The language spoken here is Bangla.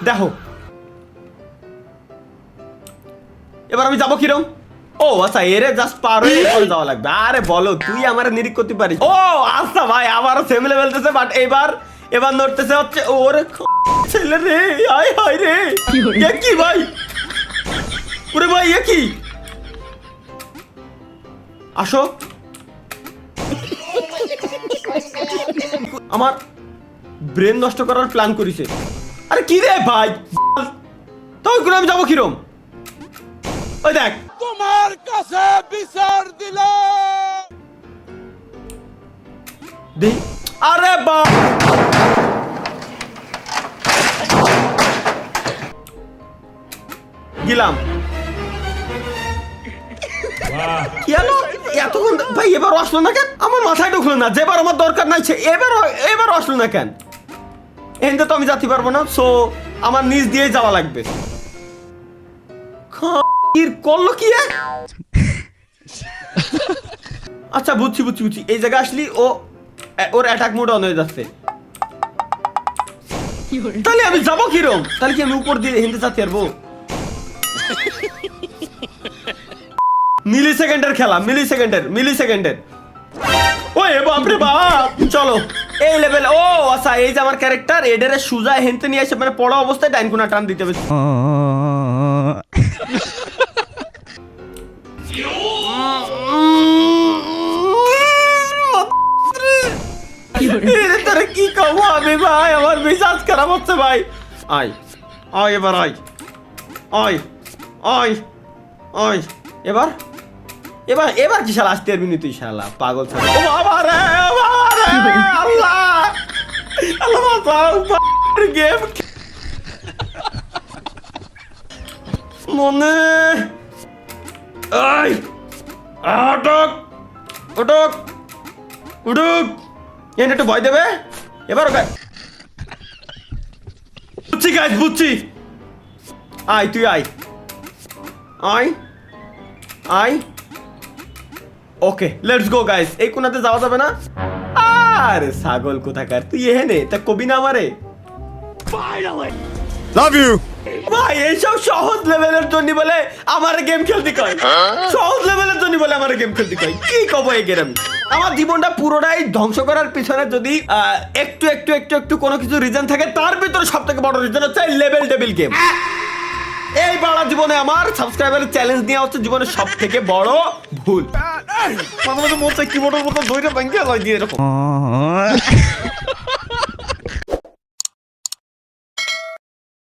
দেখো এবার আমি যাবো কিরম? ও আচ্ছা, এরে জাস্ট পার হয়ে চলে যাওয়া লাগবে। আরে বলো, তুই আমার নিরিখ করতে পারিস? ও আচ্ছা ভাই, আমারও সেম লেভেলতেছে, বাট এবার নড়তেছে হচ্ছে ওরে ছেলে রে। আয় হায় রে, এ কি ভাই? ওরে ভাই এ কি? আসো, আমার ব্রেন নষ্ট করার প্ল্যান করিছে। আরে কি রে ভাই, তো ওইগুলো আমি যাবো কিরম? ওই দেখ, তোমার কাছে বিচার দিলাম। দেই। আরে বা গেলাম। কেন এতক্ষণ ভাই এবার আসলো না কেন? আমার মাথায় ঢুকলো না, যেবার আমার দরকার নাই এবার আসলো না কেন? এখানে তো আমি যেতে পারবো না, সো আমার নিজ দিয়ে যাওয়া লাগবে। করলো কি? আচ্ছা বুঝছি, এই জায়গায় আসলি ওর অ্যাটাক মোড অন হয়ে যাচ্ছে। তাহলে আমি যাবো কিরম? তাহলে কি আমি উপর দিয়ে হিন্দে যেতে পারবো? মিলি সেকেন্ডের। ওই বাপরে বাপ, চলো এই লেভেল। ও আচ্ছা, এই যে আমার ক্যারেক্টার এডারে সুজা হেনতে নিয়ে এসে মানে পড়া অবস্থায় ডাইন কোনা টান দিতে হবে। কি কব আমি ভাই, আমার মেজাজ খারাপ হচ্ছে ভাই। আয় এবার আয় এবার কি শালা আসতে পারবি না তুই? শালা পাগল ছেলে। ও বাবা রে, আল্লাহ বাঁচাও, গেম মনে। উঠুক এনে একটু ভয় দেবে এবার। ওকে বুঝছি। আয় তুই আয়। Okay let's go guys. এই কোনাতে যাওয়া যাবে না। আরে ছাগল কোথাকার, তুই এখানে তা কবি না আমারে? লাভ ইউ ভাই এইসব সহজ লেভেলের জন্য বলে আমার গেম খেলতে কয়। সহজ লেভেলের জন্য বলে আমার গেম খেলতে কয়। কি কব এই গেম? আমার জীবনটা পুরোটাই ধ্বংস করার পিছনে যদি একটু কোনো কিছু রিজন থাকে, তার ভিতরে সব থেকে বড় রিজন হচ্ছে লেভেল টেবিল গেম। এই বাড়া জীবনে আমার সাবস্ক্রাইবারের চ্যালেঞ্জ নেওয়া হচ্ছে জীবনের সব থেকে বড় ভুল। মাঝে মাঝে মনে হচ্ছে কিবোর্ডের মতো দইটা ব্যাংকে দিয়ে এরকম।